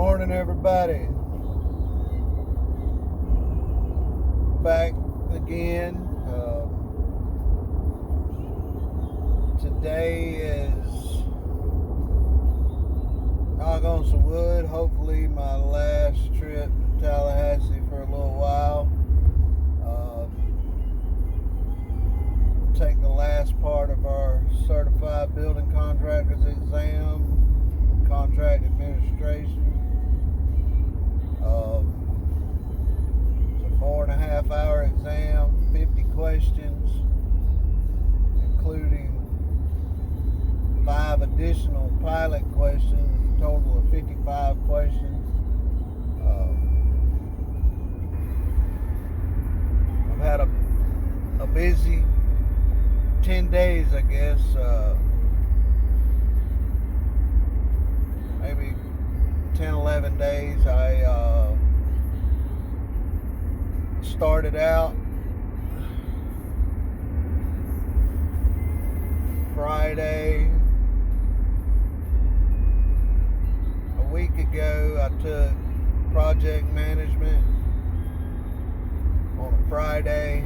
Morning, everybody. Back again. Today is, knock on some wood, hopefully my last trip to Tallahassee for a little while. Take the last part of our certified building contractors exam, contract administration. It's a 4.5 hour exam, 50 questions, including 5 additional pilot questions, a total of 55 questions. I've had a busy 10 days, I guess, maybe 10, 11 days. I started out Friday. A week ago, I took project management on a Friday.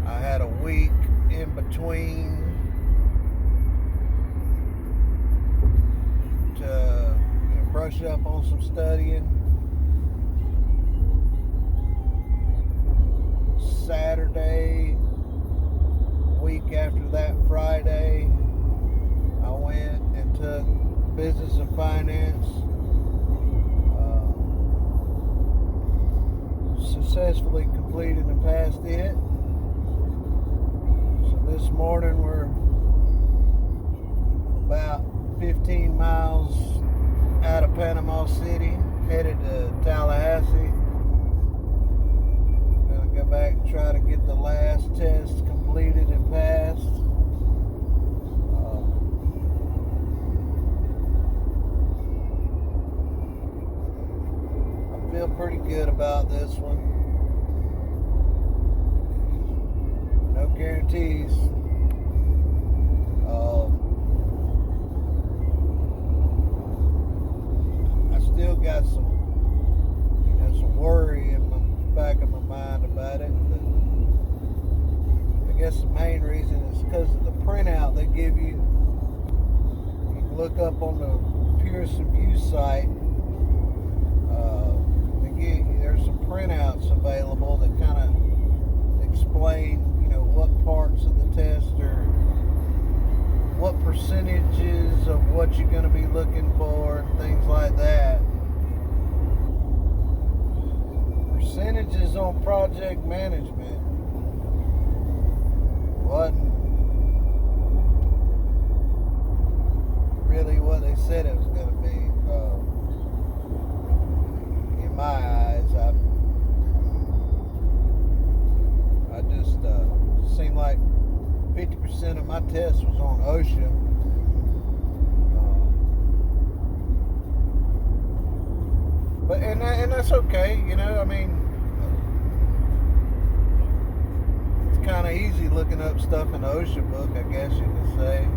I had a week in between to brush up on some studying. Saturday, week after that Friday, I went and took business and finance. Successfully completed and passed it. So this morning we're about 15 miles out of Panama City, headed to Tallahassee. Gonna go back and try to get the last test completed and passed. I feel pretty good about this one. No guarantees. Still got some worry in the back of my mind about it, but I guess the main reason is because of the printout they give you. You can look up on the Pearson View site. There's some printouts available that kind of explain, what parts of the test or what percentages of what you're going to be looking for and things like that. Percentages on project management wasn't really what they said it was going to be. In my eyes, I just seemed like 50% of my test was on OSHA. But and that's okay, it's kind of easy looking up stuff in the OSHA book, I guess you could say.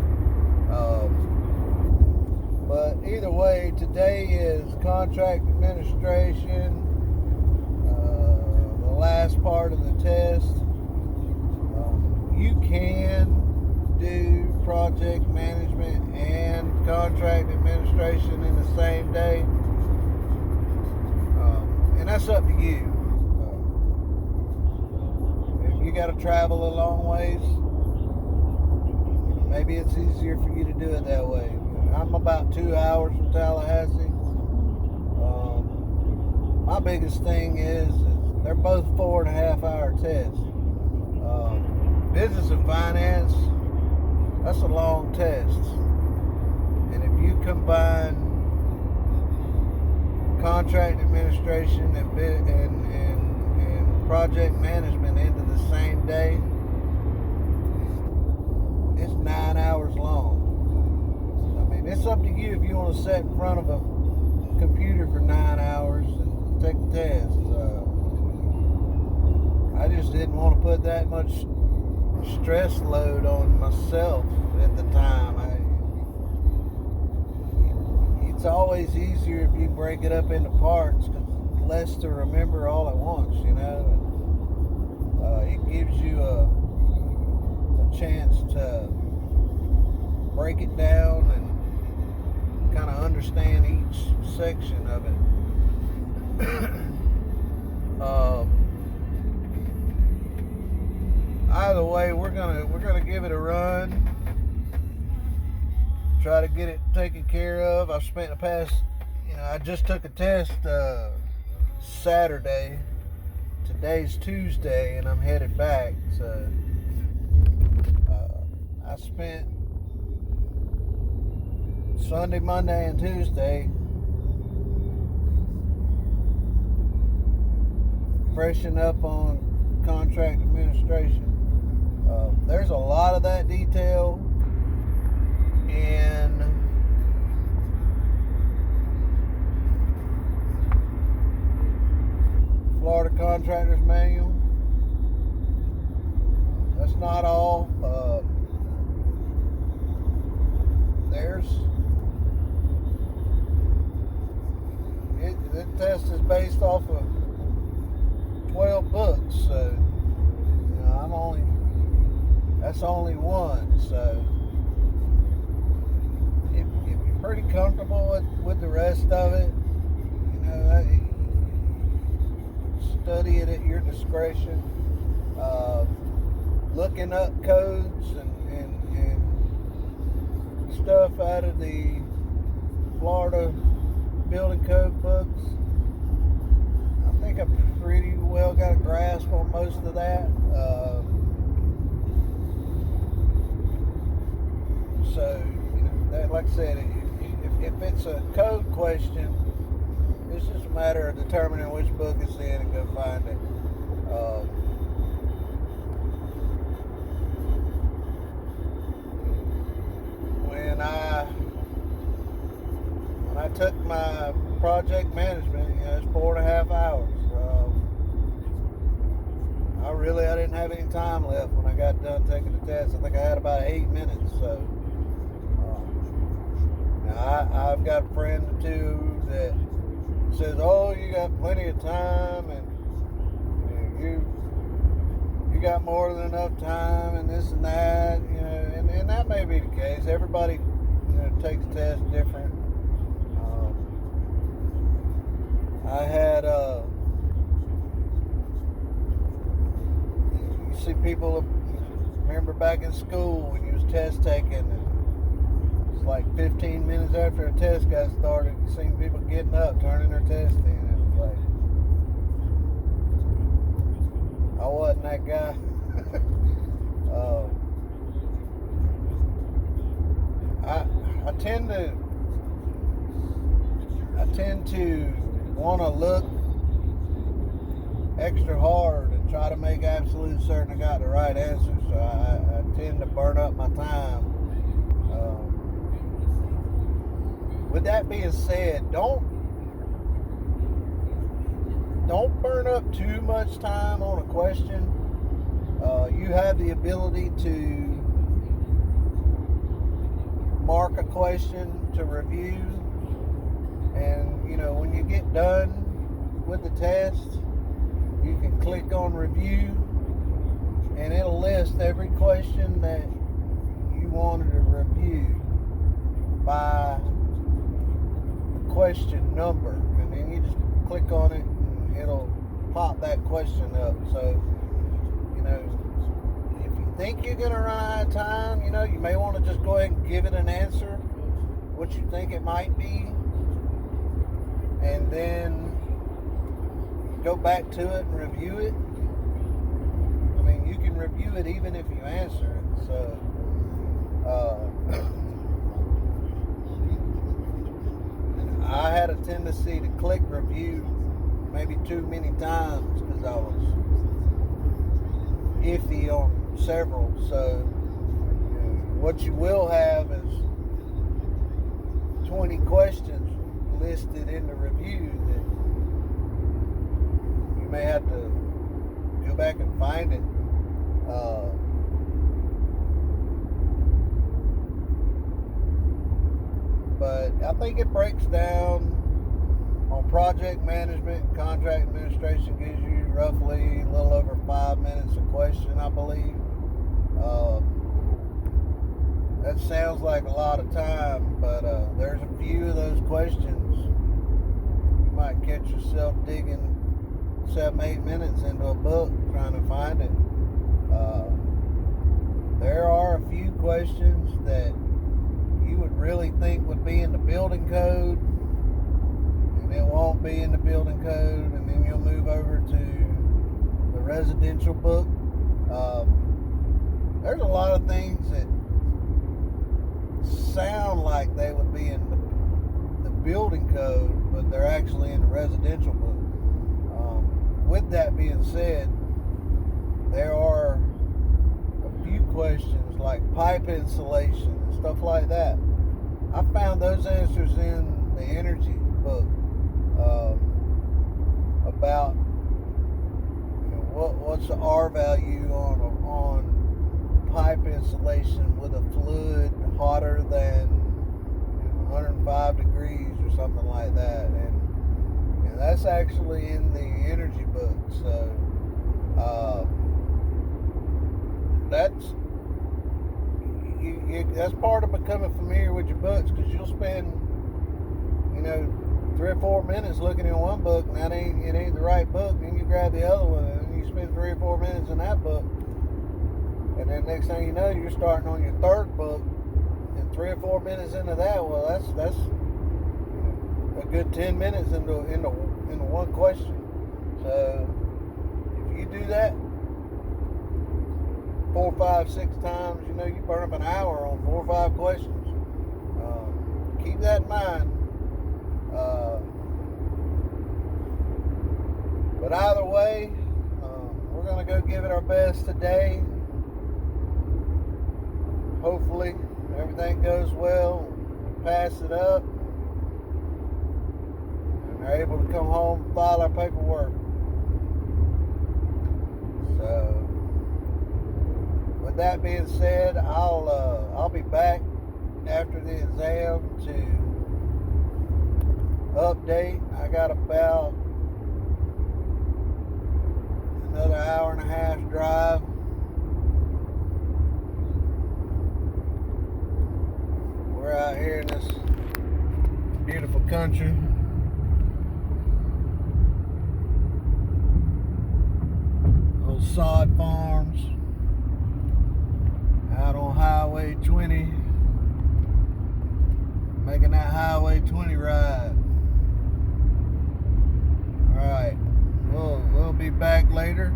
But either way, today is contract administration, the last part of the test. You can do project management and contract administration in the same day, and that's up to you. If you got to travel a long ways, maybe it's easier for you to do it that way. I'm about 2 hours from Tallahassee. My biggest thing is they're both 4.5 hour tests. Business and finance, that's a long test. And if you combine contract administration and project management into the same day, it's 9 hours long. It's up to you if you want to sit in front of a computer for 9 hours and take the test. I just didn't want to put that much stress load on myself at the time. it's always easier if you break it up into parts, because less to remember all at once, you know. And, it gives you a chance to break it down and kind of understand each section of it. Either way, we're gonna give it a run. Try to get it taken care of. I've spent the past, I just took a test Saturday. Today's Tuesday, and I'm headed back. So I spent Sunday, Monday, and Tuesday freshen up on contract administration. There's a lot of that detail in Florida Contractors Manual. That's not all. The test is based off of 12 books, so that's only one. So if you're pretty comfortable with the rest of it, study it at your discretion. Looking up codes and stuff out of the Florida building code books. I think I pretty well got a grasp on most of that. So, like I said, if it's a code question, it's just a matter of determining which book it's in and go find it. When I took my project management, it's 4.5 hours. I didn't have any time left when I got done taking the test. I think I had about 8 minutes. So now I've got a friend or two that says, "Oh, you got plenty of time, and you got more than enough time, and this and that," and that may be the case. Everybody, takes tests different. I had you see people remember back in school when you was test taking, and it's like 15 minutes after a test got started, you seen people getting up, turning their test in, and it's like, I wasn't that guy. I tend to want to look extra hard and try to make absolute certain I got the right answer. So I tend to burn up my time. With that being said, don't burn up too much time on a question. You have the ability to mark a question to review, and when you get done with the test, you can click on review, and it'll list every question that you wanted to review by the question number, and then you just click on it and it'll pop that question up. So if you think you're gonna run out of time, you may want to just go ahead and give it an answer, what you think it might be, and then go back to it and review it. I mean, you can review it even if you answer it. So I had a tendency to click review maybe too many times because I was iffy on several. So what you will have is 20 questions listed in the review that you may have to go back and find it. but I think it breaks down on project management. Contract administration gives you roughly a little over 5 minutes a question, I believe. That sounds like a lot of time, but there's a few of those questions. You might catch yourself digging 7-8 minutes into a book trying to find it. There are a few questions that you would really think would be in the building code, and it won't be in the building code, and then you'll move over to the residential book. There's a lot of things that sound like they would be in the building code, but they're actually in the residential book. With that being said, there are a few questions like pipe insulation and stuff like that. I found those answers in the energy book, about what's the R value on pipe insulation with a fluid hotter than 105 degrees or something like that, and that's actually in the energy book. So that's part of becoming familiar with your books, because you'll spend 3 or 4 minutes looking in one book, and it ain't the right book. Then you grab the other one, and then you spend 3 or 4 minutes in that book, and then next thing you know, you're starting on your third book, and 3 or 4 minutes into that, well, that's a good 10 minutes into one question. So if you do that 4, 5, 6 times, you burn up an hour on 4 or 5 questions. Keep that in mind. But either way, we're going to go give it our best today. Hopefully everything goes well. Pass it up, and we're able to come home and file our paperwork. So with that being said, I'll be back after the exam to update. I got about another hour and a half drive. We're out here in this beautiful country. Old sod farms out on Highway 20, making that Highway 20 ride. Alright, we'll be back later.